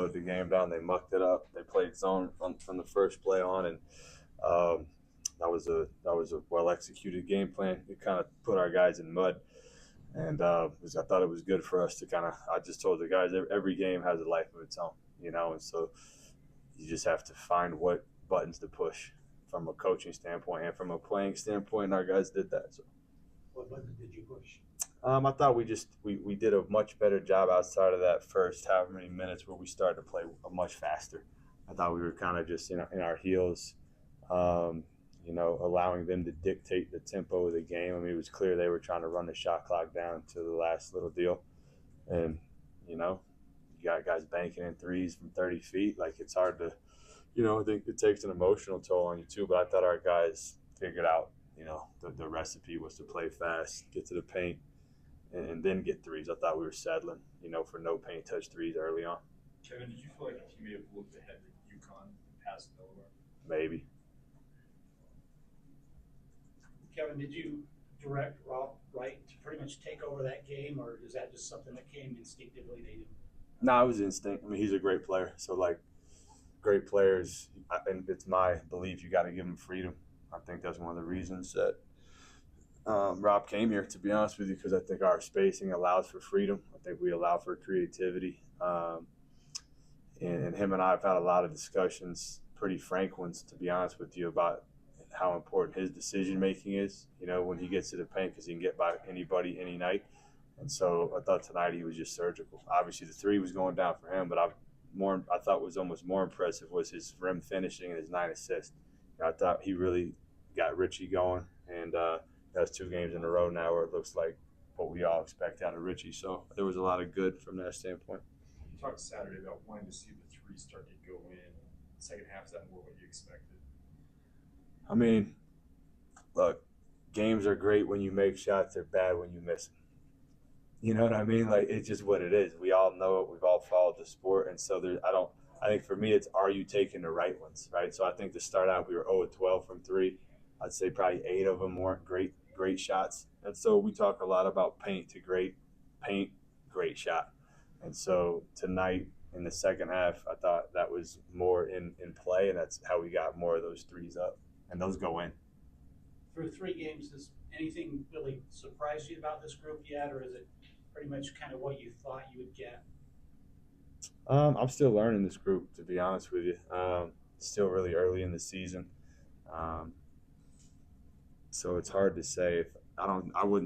slowed the game down. They mucked it up. They played zone from the first play on, and um, that was a well executed game plan. It kind of put our guys in mud, and I thought it was good for us to kind of. I just told the guys every game has a life of its own, and so you just have to find what buttons to push from a coaching standpoint and from a playing standpoint. And our guys did that. So. What buttons did you push? I thought we did a much better job outside of that first however many minutes where we started to play much faster. I thought we were kind of just in our heels, allowing them to dictate the tempo of the game. I mean, it was clear they were trying to run the shot clock down to the last little deal, and you got guys banking in threes from 30 feet. Like it's hard to, I think it takes an emotional toll on you too. But I thought our guys figured out, the recipe was to play fast, get to the paint, and then get threes. I thought we were settling, for no paint touch threes early on. Kevin, did you feel like the team may have looked ahead with Yukon past Delaware? Maybe. Kevin, did you direct Rob Wright to pretty much take over that game, or is that just something that came instinctively to you? No, it was instinct. I mean, he's a great player. So, great players, and it's my belief you got to give them freedom. I think that's one of the reasons that Rob came here, to be honest with you, because I think our spacing allows for freedom. I think we allow for creativity. And him and I have had a lot of discussions, pretty frank ones, to be honest with you, about how important his decision-making is, when he gets to the paint, because he can get by anybody any night. And so I thought tonight he was just surgical. Obviously, the three was going down for him, but I thought was almost more impressive was his rim finishing and his 9 assists. I thought he really got Richie going, and that's 2 games in a row now where it looks like what we all expect out of Richie. So there was a lot of good from that standpoint. You talked Saturday about wanting to see the three start to go in. The second half, is that more what you expected? I mean, look, games are great when you make shots. They're bad when you miss them. You know what I mean? Like, it's just what it is. We all know it. We've all followed the sport. And so I think for me, it's are you taking the right ones, right? So I think to start out, we were 0-12 from 3. I'd say probably 8 of them weren't great shots. And so we talk a lot about paint, great shot. And so tonight in the second half, I thought that was more in play, and that's how we got more of those threes up. And those go in. Through 3 games, does anything really surprise you about this group yet, or is it pretty much kind of what you thought you would get? I'm still learning this group, to be honest with you. Still really early in the season. So it's hard to say. I would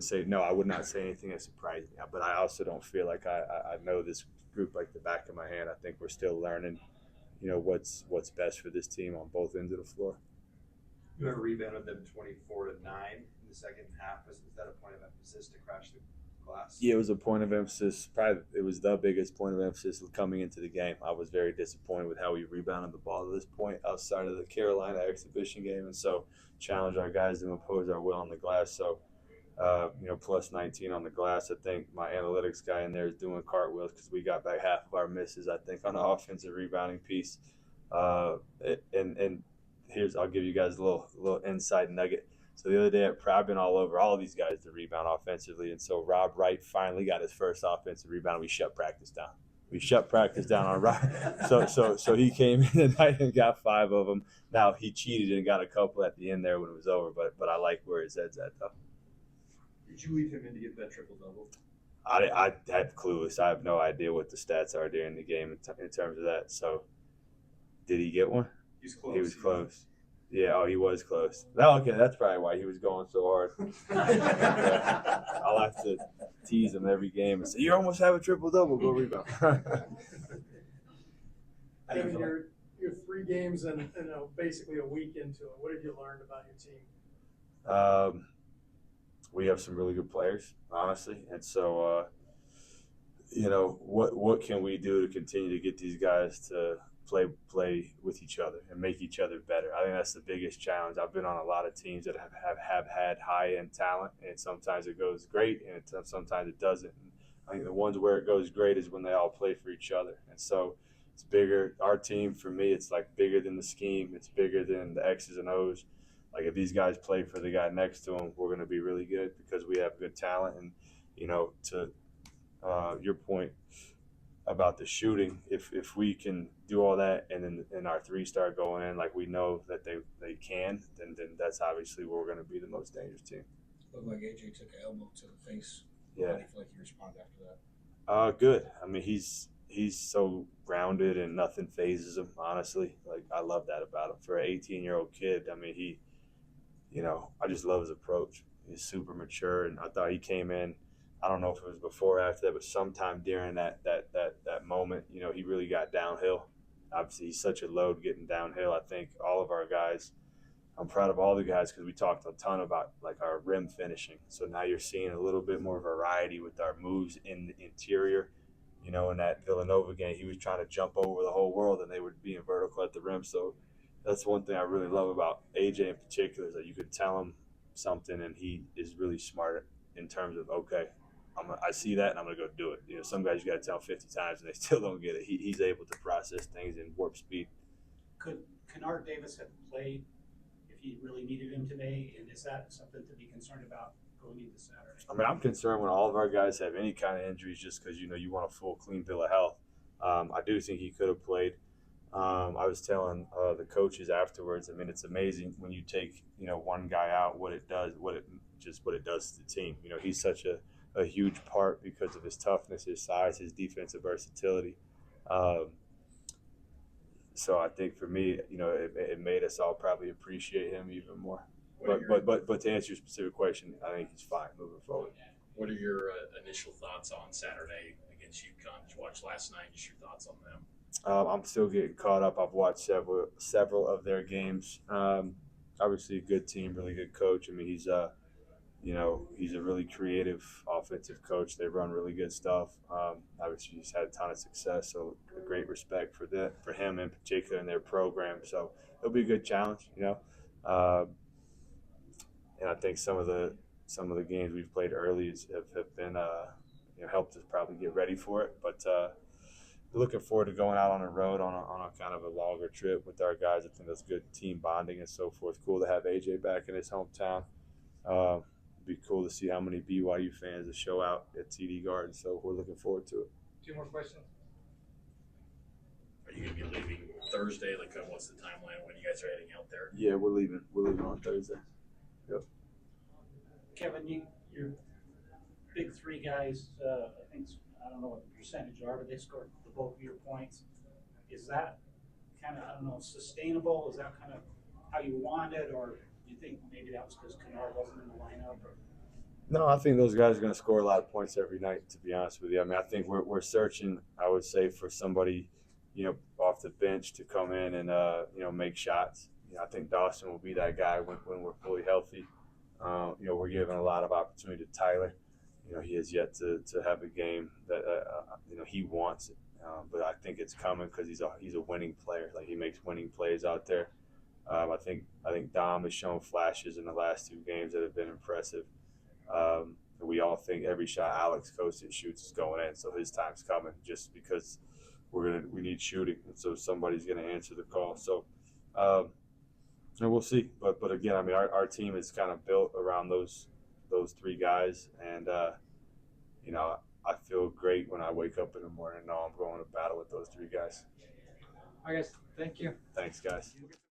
not say anything that surprised me, but I also don't feel like I know this group like the back of my hand. I think we're still learning, what's best for this team on both ends of the floor. You had rebounded them 24-9 in the second half. Was that a point of emphasis to crash the glass? Yeah, it was a point of emphasis. Probably it was the biggest point of emphasis coming into the game. I was very disappointed with how we rebounded the ball to this point outside of the Carolina exhibition game, and so challenge our guys to impose our will on the glass. So, plus 19 on the glass. I think my analytics guy in there is doing cartwheels because we got back half of our misses, I think, on the offensive rebounding piece. And I'll give you guys a little inside nugget. So the other day at Provo, I've been all over all of these guys to rebound offensively, and so Rob Wright finally got his first offensive rebound. We shut practice down on Rob. So he came in tonight and got 5 of them. Now he cheated and got a couple at the end there when it was over, but I like where his head's at though. Did you leave him in to get that triple-double? I had clueless. I have no idea what the stats are during the game in terms of that. So did he get one? He's close. He was close. Yeah, he was close. Oh, okay, that's probably why he was going so hard. I'll have to tease him every game and say, "You almost have a triple-double. Go rebound." Kevin, you're 3 games and basically a week into it. What have you learned about your team? We have some really good players, honestly, and so what can we do to continue to get these guys to play with each other and make each other better? I think that's the biggest challenge. I've been on a lot of teams that have had high-end talent, and sometimes it goes great, and sometimes it doesn't. And I think the ones where it goes great is when they all play for each other, and so it's bigger. Our team, for me, it's like bigger than the scheme. It's bigger than the X's and O's. Like if these guys play for the guy next to them, we're going to be really good because we have good talent. And to your point, about the shooting. If we can do all that and then our three start going in like we know that they can, then that's obviously where we're going to be the most dangerous team. Looked like AJ took an elbow to the face. Yeah. How do you feel like he responded after that? Good. I mean, he's so grounded and nothing phases him. Honestly, like I love that about him. For an 18-year-old kid, I mean, I just love his approach. He's super mature, and I thought he came in. I don't know if it was before or after that, but sometime during that moment, he really got downhill. Obviously, he's such a load getting downhill. I think all of our guys. I'm proud of all the guys because we talked a ton about like our rim finishing. So now you're seeing a little bit more variety with our moves in the interior. In that Villanova game, he was trying to jump over the whole world, and they were being vertical at the rim. So that's one thing I really love about AJ in particular is that you could tell him something, and he is really smart in terms of I see that, and I'm gonna go do it. Some guys you got to tell 50 times, and they still don't get it. He's able to process things in warp speed. Could Kennard Davis have played if you really needed him today, and is that something to be concerned about going into Saturday? I mean, I'm concerned when all of our guys have any kind of injuries just because, you want a full, clean bill of health. I do think he could have played. I was telling the coaches afterwards, I mean, it's amazing when you take, one guy out, what it does to the team. He's such a huge part because of his toughness, his size, his defensive versatility. So I think for me, it made us all probably appreciate him even more. But to answer your specific question, I think he's fine moving forward. What are your initial thoughts on Saturday against Yukon? Did you watch last night? Just your thoughts on them? I'm still getting caught up. I've watched several of their games. Obviously, a good team, really good coach. I mean, he's a really creative offensive coach. They run really good stuff. Obviously, he's had a ton of success, so a great respect for him in particular in their program. So it'll be a good challenge, and I think some of the games we've played early have been helped us probably get ready for it. But looking forward to going out on the road on a kind of a longer trip with our guys. I think that's good team bonding and so forth. Cool to have AJ back in his hometown. Be cool to see how many BYU fans will show out at TD Garden. So we're looking forward to it. 2 more questions. Are you going to be leaving Thursday? Like, what's the timeline when you guys are heading out there? Yeah, we're leaving. We're leaving on Thursday. Yep. Kevin, your big three guys, I don't know what the percentage are, but they scored the bulk of your points. Is that kind of, sustainable? Is that kind of how you want it, or do you think maybe that was because Kennard wasn't in the lineup? No, I think those guys are going to score a lot of points every night, to be honest with you. I mean, I think we're searching, I would say, for somebody, off the bench to come in and, make shots. I think Dawson will be that guy when we're fully healthy. We're giving a lot of opportunity to Tyler. He has yet to have a game that, he wants it. But I think it's coming because he's a winning player. Like, he makes winning plays out there. I think Dom has shown flashes in the last 2 games that have been impressive. We all think every shot Alex Kostic shoots is going in, so his time's coming just because we need shooting, and so somebody's going to answer the call. So, and we'll see. But again, I mean, our team is kind of built around those 3 guys, and I feel great when I wake up in the morning and know I'm going to battle with those 3 guys. I guess. Thank you. Thanks, guys.